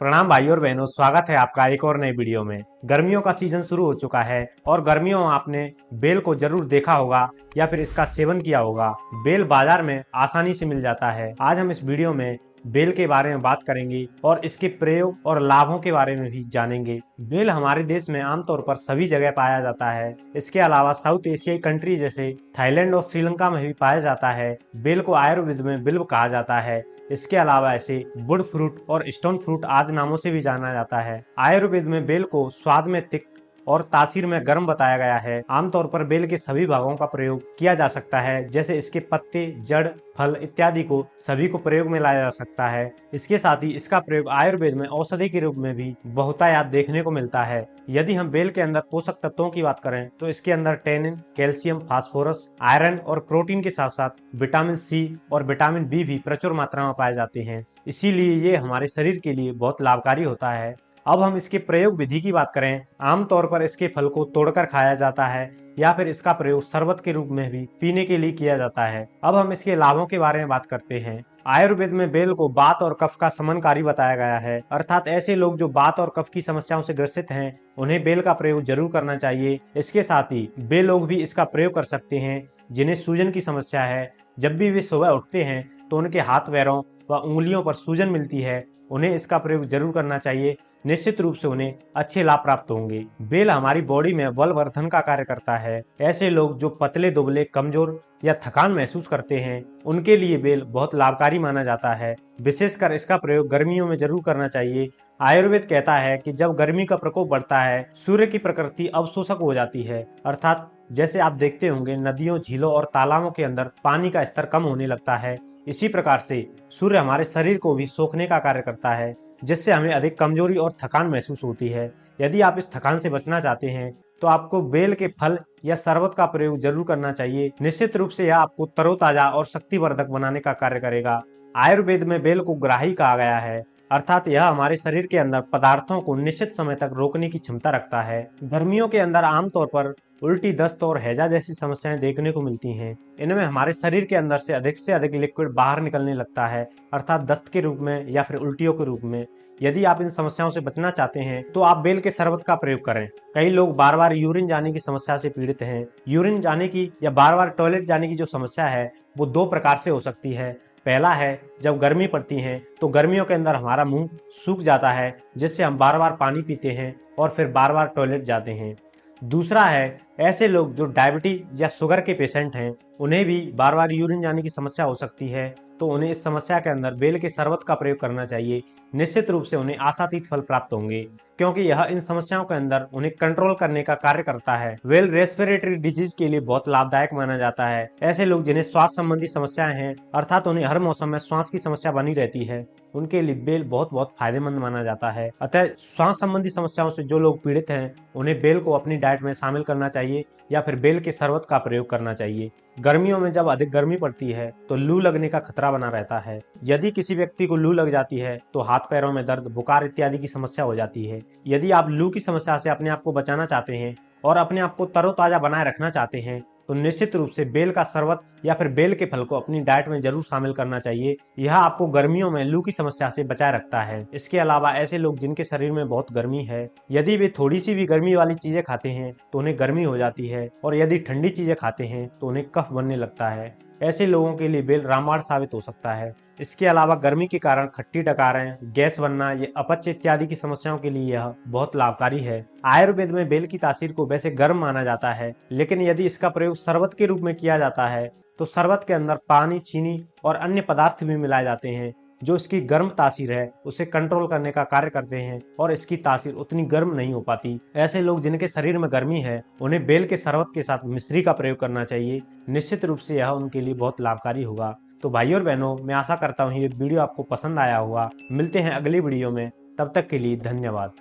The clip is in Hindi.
प्रणाम भाई और बहनों, स्वागत है आपका एक और नए वीडियो में। गर्मियों का सीजन शुरू हो चुका है और गर्मियों में आपने बेल को जरूर देखा होगा या फिर इसका सेवन किया होगा। बेल बाजार में आसानी से मिल जाता है। आज हम इस वीडियो में बेल के बारे में बात करेंगे और इसके प्रयोग और लाभों के बारे में भी जानेंगे। बेल हमारे देश में आमतौर पर सभी जगह पाया जाता है। इसके अलावा साउथ एशियाई कंट्री जैसे थाईलैंड और श्रीलंका में भी पाया जाता है। बेल को आयुर्वेद में बिल्व कहा जाता है। इसके अलावा इसे वुड फ्रूट और स्टोन फ्रूट आदि नामों से भी जाना जाता है। आयुर्वेद में बेल को स्वाद में तिक्त और तासीर में गर्म बताया गया है। आमतौर पर बेल के सभी भागों का प्रयोग किया जा सकता है, जैसे इसके पत्ते, जड़, फल इत्यादि को सभी को प्रयोग में लाया जा सकता है। इसके साथ ही इसका प्रयोग आयुर्वेद में औषधि के रूप में भी बहुतायत देखने को मिलता है। यदि हम बेल के अंदर पोषक तत्वों की बात करें तो इसके अंदर टेनिन, कैल्शियम, फास्फोरस, आयरन और प्रोटीन के साथ साथ विटामिन सी और विटामिन बी भी प्रचुर मात्रा में पाए जाते हैं। इसीलिए ये हमारे शरीर के लिए बहुत लाभकारी होता है। अब हम इसके प्रयोग विधि की बात करें, आमतौर पर इसके फल को तोड़कर खाया जाता है या फिर इसका प्रयोग शरबत के रूप में भी पीने के लिए किया जाता है। अब हम इसके लाभों के बारे में बात करते हैं। आयुर्वेद में बेल को वात और कफ का समनकारी बताया गया है, अर्थात ऐसे लोग जो वात और कफ की समस्याओं से ग्रसित हैं उन्हें बेल का प्रयोग जरूर करना चाहिए। इसके साथ ही वे लोग भी इसका प्रयोग कर सकते हैं जिन्हें सूजन की समस्या है। जब भी वे सुबह उठते हैं तो उनके हाथ पैरों व उंगलियों पर सूजन मिलती है, उन्हें इसका प्रयोग जरूर करना चाहिए। निश्चित रूप से उन्हें अच्छे लाभ प्राप्त होंगे। बेल हमारी बॉडी में बलवर्धन का कार्य करता है। ऐसे लोग जो पतले दुबले, कमजोर या थकान महसूस करते हैं उनके लिए बेल बहुत लाभकारी माना जाता है। विशेषकर इसका प्रयोग गर्मियों में जरूर करना चाहिए। आयुर्वेद कहता है कि जब गर्मी का प्रकोप बढ़ता है, सूर्य की प्रकृति अवशोषक हो जाती है, अर्थात जैसे आप देखते होंगे नदियों, झीलों और तालाबों के अंदर पानी का स्तर कम होने लगता है। इसी प्रकार से सूर्य हमारे शरीर को भी सोखने का कार्य करता है, जिससे हमें अधिक कमजोरी और थकान महसूस होती है। यदि आप इस थकान से बचना चाहते हैं तो आपको बेल के फल या शरबत का प्रयोग जरूर करना चाहिए। निश्चित रूप से यह आपको तरोताजा और शक्तिवर्धक बनाने का कार्य करेगा। आयुर्वेद में बेल को ग्राही कहा गया है, अर्थात यह हमारे शरीर के अंदर पदार्थों को निश्चित समय तक रोकने की क्षमता रखता है। गर्मियों के अंदर आमतौर पर उल्टी, दस्त और हैजा जैसी समस्याएं देखने को मिलती हैं। इनमें हमारे शरीर के अंदर से अधिक लिक्विड बाहर निकलने लगता है, अर्थात दस्त के रूप में या फिर उल्टियों के रूप में। यदि आप इन समस्याओं से बचना चाहते हैं तो आप बेल के शरबत का प्रयोग करें। कई लोग बार बार यूरिन जाने की समस्या से पीड़ित हैं। यूरिन जाने की या बार बार टॉयलेट जाने की जो समस्या है वो दो प्रकार से हो सकती है। पहला है जब गर्मी पड़ती है तो गर्मियों के अंदर हमारा मुंह सूख जाता है, जिससे हम बार बार पानी पीते हैं और फिर बार बार टॉयलेट जाते हैं। दूसरा है ऐसे लोग जो डायबिटीज या शुगर के पेशेंट हैं, उन्हें भी बार बार यूरिन जाने की समस्या हो सकती है, तो उन्हें इस समस्या के अंदर बेल के शरबत का प्रयोग करना चाहिए। निश्चित रूप से उन्हें आशातीत फल प्राप्त होंगे, क्योंकि यह इन समस्याओं के अंदर उन्हें कंट्रोल करने का कार्य करता है। बेल रेस्पिरेटरी डिजीज के लिए बहुत लाभदायक माना जाता है। ऐसे लोग जिन्हें श्वास संबंधी समस्याएं हैं, अर्थात उन्हें हर मौसम में श्वास की समस्या बनी रहती है, उनके लिए बेल बहुत फायदेमंद माना जाता है। अतः श्वास संबंधी समस्याओं से जो लोग पीड़ित हैं उन्हें बेल को अपनी डाइट में शामिल करना चाहिए या फिर बेल के शरबत का प्रयोग करना चाहिए। गर्मियों में जब अधिक गर्मी पड़ती है तो लू लगने का खतरा बना रहता है। यदि किसी व्यक्ति को लू लग जाती है तो हाथ पैरों में दर्द, बुखार इत्यादि की समस्या हो जाती है। यदि आप लू की समस्या से अपने आप को बचाना चाहते हैं और अपने आप को तरोताजा बनाए रखना चाहते हैं तो निश्चित रूप से बेल का शरबत या फिर बेल के फल को अपनी डाइट में जरूर शामिल करना चाहिए। यह आपको गर्मियों में लू की समस्या से बचाए रखता है। इसके अलावा ऐसे लोग जिनके शरीर में बहुत गर्मी है, यदि वे थोड़ी सी भी गर्मी वाली चीजें खाते हैं तो उन्हें गर्मी हो जाती है, और यदि ठंडी चीजें खाते हैं तो उन्हें कफ बनने लगता है। ऐसे लोगों के लिए बेल रामबाण साबित हो सकता है। इसके अलावा गर्मी के कारण खट्टी डकारें, गैस बनना, ये अपच इत्यादि की समस्याओं के लिए यह बहुत लाभकारी है। आयुर्वेद में बेल की तासीर को वैसे गर्म माना जाता है, लेकिन यदि इसका प्रयोग शरबत के रूप में किया जाता है तो शरबत के अंदर पानी, चीनी और अन्य पदार्थ भी मिलाए जाते हैं जो इसकी गर्म तासीर है उसे कंट्रोल करने का कार्य करते हैं, और इसकी तासीर उतनी गर्म नहीं हो पाती। ऐसे लोग जिनके शरीर में गर्मी है उन्हें बेल के शरबत के साथ मिश्री का प्रयोग करना चाहिए। निश्चित रूप से यह उनके लिए बहुत लाभकारी होगा। तो भाई और बहनों, मैं आशा करता हूँ ये वीडियो आपको पसंद आया होगा। मिलते हैं अगली वीडियो में, तब तक के लिए धन्यवाद।